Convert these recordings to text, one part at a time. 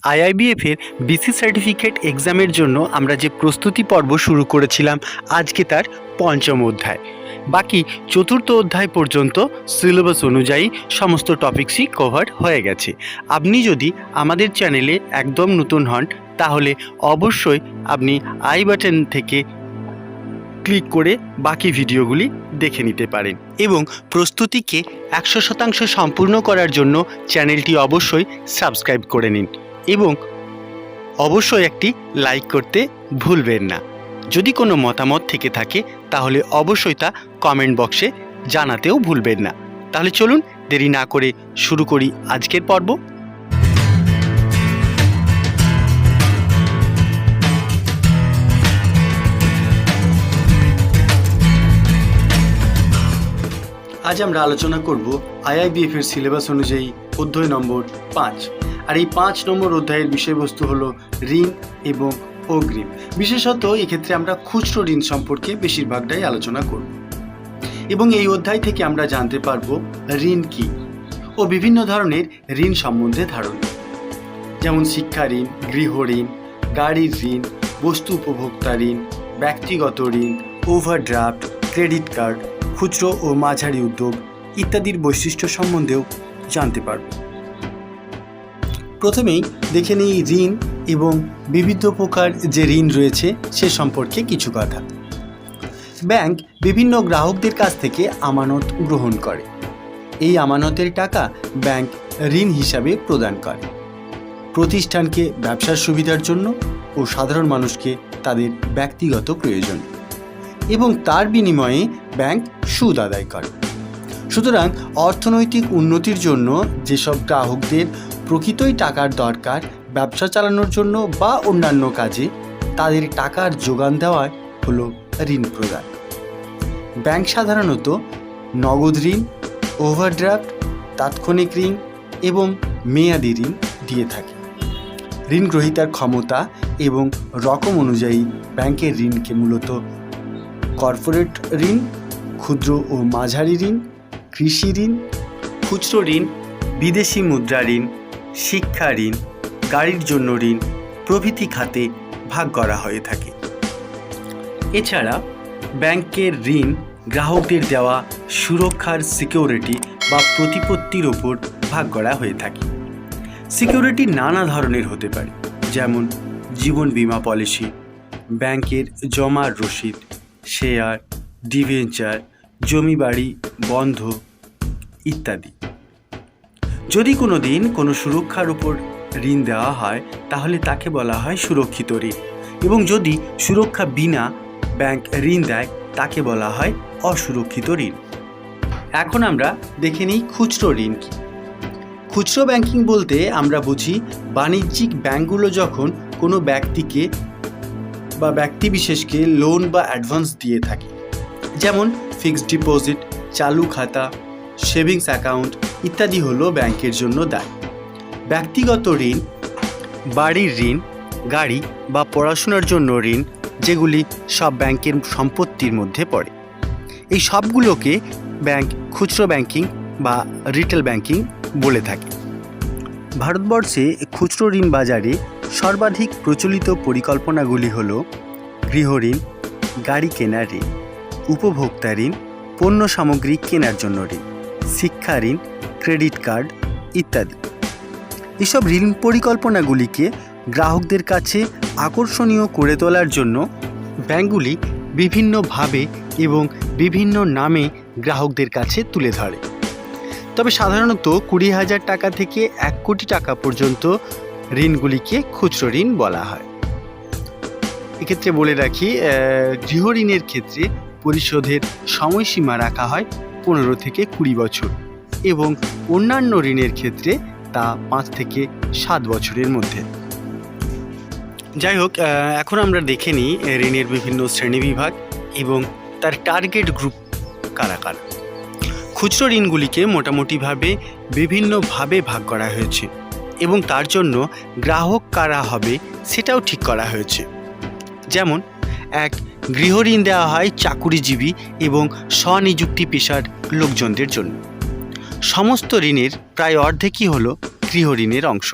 IIBF এর BC certificate এক্সামের জন্য আমরা যে প্রস্তুতি পর্ব শুরু করেছিলাম, আজকে তার পঞ্চম অধ্যায়। বাকি চতুর্থ অধ্যায় পর্যন্ত সিলেবাস অনুযায়ী সমস্ত টপিকসই কভার হয়ে গেছে। আপনি যদি আমাদের চ্যানেলে একদম নতুন হন, তাহলে অবশ্যই আপনি আই বাটন থেকে ক্লিক করে বাকি ভিডিওগুলি দেখে নিতে পারেন এবং প্রস্তুতিকে 100% সম্পূর্ণ করার জন্য চ্যানেলটি অবশ্যই সাবস্ক্রাইব করে নিন এবং অবশ্যই একটি লাইক করতে ভুলবেন না। যদি কোনো মতামত থেকে থাকে তাহলে অবশ্যই তা কমেন্ট বক্সে জানাতেও ভুলবেন না। তাহলে চলুন দেরি না করে শুরু করি আজকের পর্ব। আজ আমরা আলোচনা করব IIBF এর সিলেবাস অনুযায়ী অধ্যায় নম্বর 5। আর এই 5 নম্বর অধ্যায়ের বিষয়বস্তু হলো ঋণ এবং অগ্রিম। বিশেষত এক্ষেত্রে আমরা খুচরো ঋণ সম্পর্কে বেশিরভাগটাই আলোচনা করব এবং এই অধ্যায় থেকে আমরা জানতে পারবো ঋণ কি ও বিভিন্ন ধরনের ঋণ সম্বন্ধে ধারণা, যেমন শিক্ষা ঋণ, গৃহ ঋণ, গাড়ির ঋণ, বস্তু উপভোক্তা ঋণ, ব্যক্তিগত ঋণ, ওভারড্রাফট, ক্রেডিট কার্ড, খুচরো ও মাঝারি উদ্যোগ ইত্যাদির বৈশিষ্ট্য সম্বন্ধেও জানতে পারব। প্রথমেই দেখে নিই ঋণ এবং বিবিধ প্রকার যে ঋণ রয়েছে সে সম্পর্কে কিছু কথা। ব্যাংক বিভিন্ন গ্রাহকদের কাছ থেকে আমানত গ্রহণ করে। এই আমানতের টাকা ব্যাংক ঋণ হিসাবে প্রদান করে প্রতিষ্ঠানকে ব্যবসার সুবিধার জন্য ও সাধারণ মানুষকে তাদের ব্যক্তিগত প্রয়োজন, এবং তার বিনিময়ে ব্যাংক সুদ আদায় করে। সুতরাং অর্থনৈতিক উন্নতির জন্য যেসব গ্রাহকদের প্রকৃতই টাকার দরকার ব্যবসা চালানোর জন্য বা অন্যান্য কাজে, তাদের টাকার যোগান দেওয়া হলো ঋণ প্রদান। ব্যাংক সাধারণত নগদ ঋণ, ওভারড্রাফট, তাৎক্ষণিক ঋণ এবং মেয়াদি ঋণ দিয়ে থাকে। ঋণ গ্রহীতার ক্ষমতা এবং রকম অনুযায়ী ব্যাংকের ঋণকে মূলত কর্পোরেট ঋণ, ক্ষুদ্র ও মাঝারি ঋণ, কৃষি ঋণ, খুচরো ঋণ, বিদেশি মুদ্রা ঋণ, শিক্ষা ঋণ, গাড়ির জন্য ঋণ প্রভৃতি খাতে ভাগ করা হয়ে থাকে। এছাড়া ব্যাংকের ঋণ গ্রাহকদের দেওয়া সুরক্ষার সিকিউরিটি বা প্রতিপত্তির ওপর ভাগ করা হয়ে থাকে। সিকিউরিটি নানা ধরনের হতে পারে, যেমন জীবন বীমা পলিসি, ব্যাংকের জমার রসিদ, শেয়ার, ডিভেঞ্চার, জমি বাড়ি বন্ধ ইত্যাদি। যদি কোনো দিন কোনো সুরক্ষার উপর ঋণ দেওয়া হয় তাহলে তাকে বলা হয় সুরক্ষিত ঋণ, এবং যদি সুরক্ষা বিনা ব্যাংক ঋণ দেয় তাকে বলা হয় অসুরক্ষিত ঋণ। এখন আমরা দেখে নিই খুচরো ঋণ কি। খুচরো ব্যাংকিং বলতে আমরা বুঝি বাণিজ্যিক ব্যাংকগুলো যখন কোনো ব্যক্তিকে বা ব্যক্তিবিশেষকে লোন বা অ্যাডভান্স দিয়ে থাকে, যেমন ফিক্সড ডিপোজিট, চালু খাতা, সেভিংস অ্যাকাউন্ট ইত্যাদি হলো ব্যাংকের জন্য দায়। ব্যক্তিগত ঋণ, বাড়ির ঋণ, গাড়ি বা পড়াশোনার জন্য ঋণ, যেগুলি সব ব্যাংকের সম্পত্তির মধ্যে পড়ে। এই সবগুলোকে ব্যাংক খুচরো ব্যাংকিং বা রিটেল ব্যাংকিং বলে থাকে। ভারতবর্ষে খুচরো ঋণ বাজারে সর্বাধিক প্রচলিত পরিকল্পনাগুলি হল গৃহ ঋণ, গাড়ি কেনার ঋণ, উপভোক্তা ঋণ, পণ্য সামগ্রী কেনার জন্য ঋণ, শিক্ষা ঋণ, ক্রেডিট কার্ড ইত্যাদি। এসব ঋণ পরিকল্পনাগুলিকে গ্রাহকদের কাছে আকর্ষণীয় করে তোলার জন্য ব্যাংকগুলি বিভিন্নভাবে এবং বিভিন্ন নামে গ্রাহকদের কাছে তুলে ধরে। তবে সাধারণত 20,000 টাকা থেকে 1 কোটি টাকা পর্যন্ত ঋণগুলিকে খুচরো ঋণ বলা হয়। এক্ষেত্রে বলে রাখি, গৃহ ঋণের ক্ষেত্রে পরিশোধের সময়সীমা রাখা হয় 15 থেকে 20 বছর এবং অন্যান্য ঋণের ক্ষেত্রে তা 5 থেকে 7 বছরের মধ্যে। যাই হোক, এখন আমরা দেখে নিই ঋণের বিভিন্ন শ্রেণীবিভাগ এবং তার টার্গেট গ্রুপ কারা কারা। খুচরো ঋণগুলিকে মোটামুটিভাবে বিভিন্নভাবে ভাগ করা হয়েছে এবং তার জন্য গ্রাহক কারা হবে সেটাও ঠিক করা হয়েছে। যেমন এক, গৃহ ঋণ দেওয়া হয় চাকুরিজীবী এবং স্বনিযুক্তি পেশার লোকজনদের জন্য। সমস্ত ঋণের প্রায় অর্ধেকই হলো গৃহ ঋণের অংশ।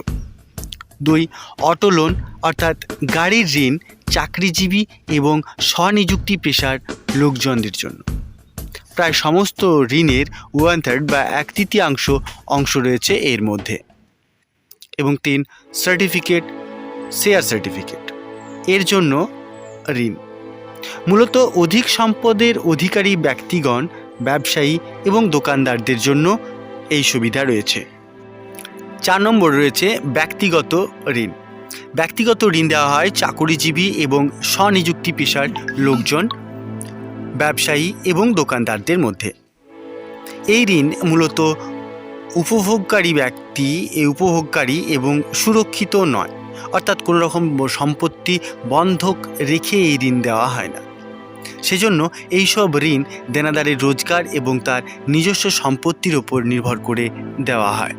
2 অটো লোন অর্থাৎ গাড়ির ঋণ চাকরিজীবী এবং স্বনিযুক্তি পেশার লোকজনদের জন্য। প্রায় সমস্ত ঋণের 1/3 বা 1/3 অংশ রয়েছে এর মধ্যে। এবং 3 শেয়ার সার্টিফিকেট এর জন্য ঋণ। মূলত অধিক সম্পদের অধিকারী ব্যক্তিগণ, ব্যবসায়ী এবং দোকানদারদের জন্য এই সুবিধা রয়েছে। 4 নম্বর রয়েছে ব্যক্তিগত ঋণ। ব্যক্তিগত ঋণ দেওয়া হয় চাকরিজীবী এবং স্বনিযুক্তি পেশার লোকজন, ব্যবসায়ী এবং দোকানদারদের মধ্যে। এই ঋণ মূলত উপভোগকারী এবং সুরক্ষিত নয়, অর্থাৎ কোনো রকম সম্পত্তি বন্ধক রেখে এই ঋণ দেওয়া হয় না। সেজন্য এইসব ঋণ দেনাদারের রোজগার এবং তার নিজস্ব সম্পত্তির ওপর নির্ভর করে দেওয়া হয়।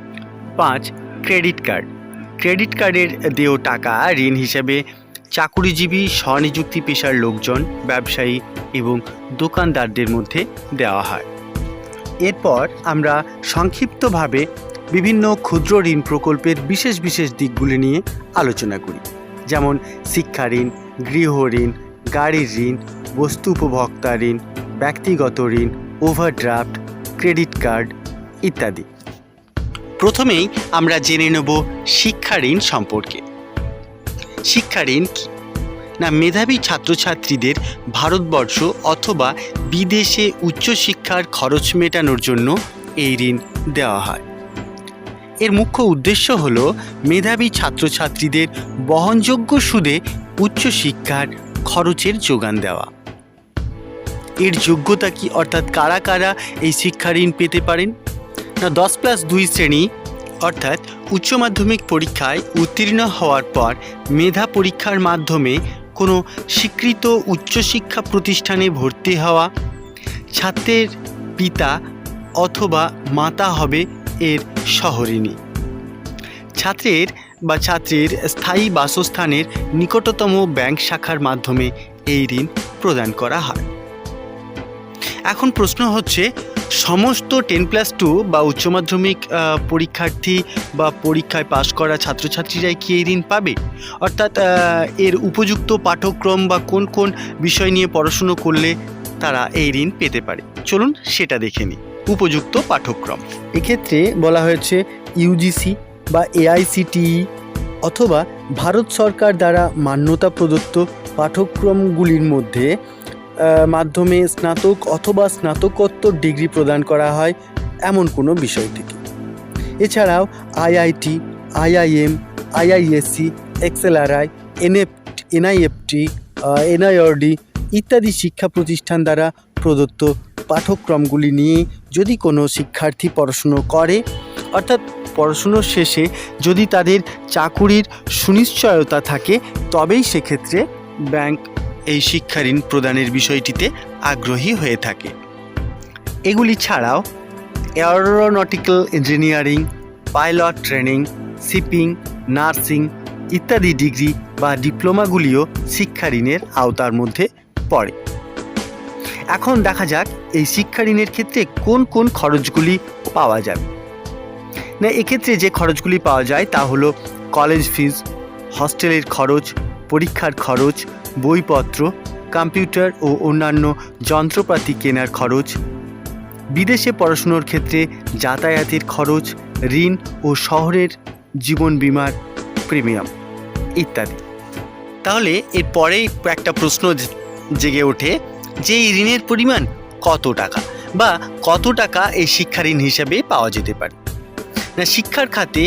5 ক্রেডিট কার্ড। ক্রেডিট কার্ডের দেয় টাকা ঋণ হিসেবে চাকরিজীবী, স্বনিযুক্তি পেশার লোকজন, ব্যবসায়ী এবং দোকানদারদের মধ্যে দেওয়া হয়। এরপর আমরা সংক্ষিপ্তভাবে বিভিন্ন ক্ষুদ্র ঋণ প্রকল্পের বিশেষ দিকগুলি নিয়ে আলোচনা করি, যেমন শিক্ষা ঋণ, গৃহ ঋণ, গাড়ির ঋণ, বস্তু উপভোক্তা ঋণ, ব্যক্তিগত ঋণ, ওভারড্রাফট, ক্রেডিট কার্ড ইত্যাদি। প্রথমেই আমরা জেনে নেব শিক্ষা ঋণ সম্পর্কে। শিক্ষা ঋণ কি না, মেধাবী ছাত্রছাত্রীদের ভারতবর্ষ অথবা বিদেশে উচ্চশিক্ষার খরচ মেটানোর জন্য এই ঋণ দেওয়া হয়। এর মুখ্য উদ্দেশ্য হল মেধাবী ছাত্রছাত্রীদের বহনযোগ্য সুদে উচ্চশিক্ষার খরচের যোগান দেওয়া। এর যোগ্যতা কি, অর্থাৎ কারা কারা এই শিক্ষা ঋণ পেতে পারেন না, 10+2 শ্রেণী অর্থাৎ উচ্চ মাধ্যমিক পরীক্ষায় উত্তীর্ণ হওয়ার পর মেধা পরীক্ষার মাধ্যমে কোনো স্বীকৃত উচ্চশিক্ষা প্রতিষ্ঠানে ভর্তি হওয়া, ছাত্রের পিতা অথবা মাতা হবে এর সহঋণী। ছাত্রের স্থায়ী বাসস্থানের নিকটতম ব্যাংক শাখার মাধ্যমে এই ঋণ প্রদান করা হয়। এখন প্রশ্ন হচ্ছে, সমস্ত 10+2 বা উচ্চ মাধ্যমিক পরীক্ষার্থী বা পরীক্ষায় পাশ করা ছাত্রছাত্রীরাই কি এই ঋণ পাবে? অর্থাৎ এর উপযুক্ত পাঠ্যক্রম বা কোন কোন বিষয় নিয়ে পড়াশুনো করলে তারা এই ঋণ পেতে পারে, চলুন সেটা দেখে নিই। উপযুক্ত পাঠ্যক্রম, এক্ষেত্রে বলা হয়েছে ইউজিসি বা এআইসিটিই অথবা ভারত সরকার দ্বারা মান্যতা প্রদত্ত পাঠ্যক্রমগুলির মাধ্যমে স্নাতক অথবা স্নাতকোত্তর ডিগ্রি প্রদান করা হয় এমন কোনো বিষয় থেকে। এছাড়াও IIT, IIM, IISc, XLRI, NIFT, এনআইআরডি ইত্যাদি শিক্ষা প্রতিষ্ঠান দ্বারা প্রদত্ত পাঠ্যক্রমগুলি নিয়ে যদি কোনো শিক্ষার্থী পড়াশুনো করে, অর্থাৎ পড়াশুনোর শেষে যদি তাদের চাকুরির সুনিশ্চয়তা থাকে, তবেই সেক্ষেত্রে ব্যাংক এই শিক্ষা ঋণ প্রদানের বিষয়টিতে আগ্রহী হয়ে থাকে। এগুলি ছাড়াও aeronautical engineering, pilot training, shipping, nursing ইত্যাদি ডিগ্রি বা ডিপ্লোমাগুলিও শিক্ষা ঋণের আওতার মধ্যে পড়ে। এখন দেখা যাক এই শিক্ষা ঋণের ক্ষেত্রে কোন কোন খরচগুলি পাওয়া যাবে। না, এক্ষেত্রে যে খরচগুলি পাওয়া যায় তা হলো কলেজ ফিজ, হস্টেলের খরচ, পরীক্ষার খরচ, বইপত্র, কম্পিউটার ও অন্যান্য যন্ত্রপাতি কেনার খরচ, বিদেশে পড়াশুনোর ক্ষেত্রে যাতায়াতের খরচ, ঋণ ও শহরের জীবন বীমার প্রিমিয়াম ইত্যাদি। তাহলে এরপরে একটা প্রশ্ন জেগে ওঠে যে এই ঋণের পরিমাণ কত টাকা বা কত টাকা এই শিক্ষা ঋণ হিসাবে পাওয়া যেতে পারে। না, শিক্ষার খাতে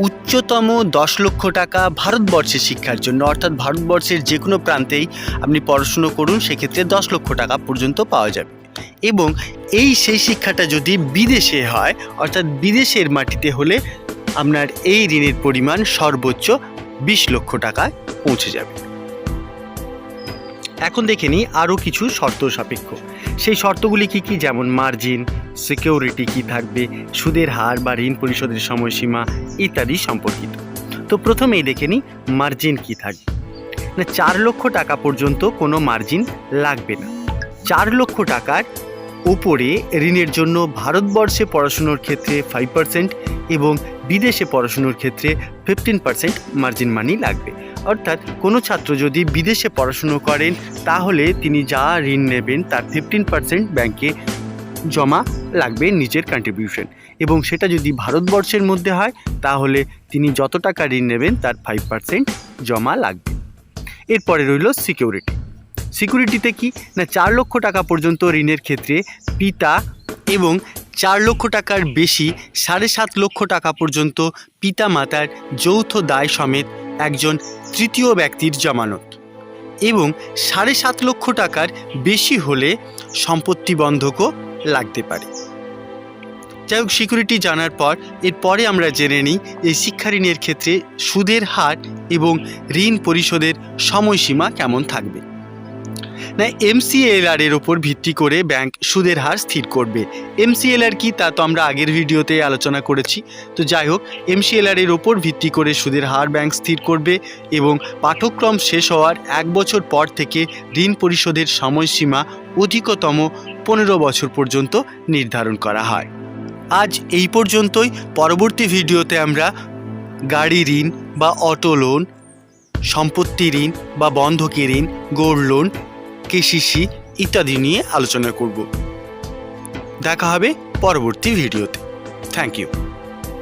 উচ্চতম 10 লক্ষ টাকা ভারতবর্ষের শিক্ষার জন্য, অর্থাৎ ভারতবর্ষের যে কোনো প্রান্তেই আপনি পড়াশুনো করুন, সেক্ষেত্রে 10 লক্ষ টাকা পর্যন্ত পাওয়া যাবে। এবং সেই শিক্ষাটা যদি বিদেশে হয়, অর্থাৎ বিদেশের মাটিতে হলে আপনার এই ঋণের পরিমাণ সর্বোচ্চ 20 লক্ষ টাকায় পৌঁছে যাবে। এখন দেখে নিই আরও কিছু শর্ত সাপেক্ষ। সেই শর্তগুলি কী কী, যেমন মার্জিন, সিকিউরিটি কী থাকবে, সুদের হার বা ঋণ পরিশোধের সময়সীমা ইত্যাদি সম্পর্কিত। তো প্রথমেই দেখে নিই মার্জিন কী থাকবে। না, 4 লক্ষ টাকা পর্যন্ত কোনো মার্জিন লাগবে না। 4 লক্ষ টাকার ওপরে ঋণের জন্য ভারতবর্ষে পড়াশুনোর ক্ষেত্রে 5% এবং বিদেশে পড়াশুনোর ক্ষেত্রে 15% মার্জিন মানি লাগবে। অর্থাৎ কোনো ছাত্র যদি বিদেশে পড়াশুনো করেন তাহলে তিনি যা ঋণ নেবেন তার 15% ব্যাংকে জমা লাগবে নিজের কন্ট্রিবিউশন, এবং সেটা যদি ভারতবর্ষের মধ্যে হয় তাহলে তিনি যত টাকা ঋণ নেবেন তার 5% জমা লাগবে। এরপরে রইল সিকিউরিটি। সিকিউরিটিতে কি না, 4 লক্ষ টাকা পর্যন্ত ঋণের ক্ষেত্রে পিতা এবং 4 লক্ষ টাকার বেশি 7.5 লক্ষ টাকা পর্যন্ত পিতা মাতার যৌথ দায় সমেত একজন তৃতীয় ব্যক্তির জামানত, এবং 7.5 লক্ষ টাকার বেশি হলে সম্পত্তি বন্ধকও লাগতে পারে। যাই হোক, সিকিউরিটি জানার পর এরপরে আমরা জেনে নিই এই শিক্ষা ঋণের ক্ষেত্রে সুদের হার এবং ঋণ পরিশোধের সময়সীমা কেমন থাকবে। না, MCLR এর ওপর ভিত্তি করে ব্যাংক সুদের হার স্থির করবে। MCLR কি তা তো আমরা আগের ভিডিওতে আলোচনা করেছি। তো যাই হোক, MCLR এর ওপর ভিত্তি করে সুদের হার ব্যাংক স্থির করবে এবং পাঠ্যক্রম শেষ হওয়ার 1 বছর পর থেকে ঋণ পরিশোধের সময়সীমা অধিকতম 15 বছর পর্যন্ত নির্ধারণ করা হয়। আজ এই পর্যন্তই। পরবর্তী ভিডিওতে আমরা গাড়ি ঋণ বা অটো লোন, সম্পত্তি ঋণ বা বন্ধকি ঋণ, গোল্ড লোন, KCC ইত্যাদি নিয়ে আলোচনা করব। দেখা হবে পরবর্তী ভিডিওতে। Thank you.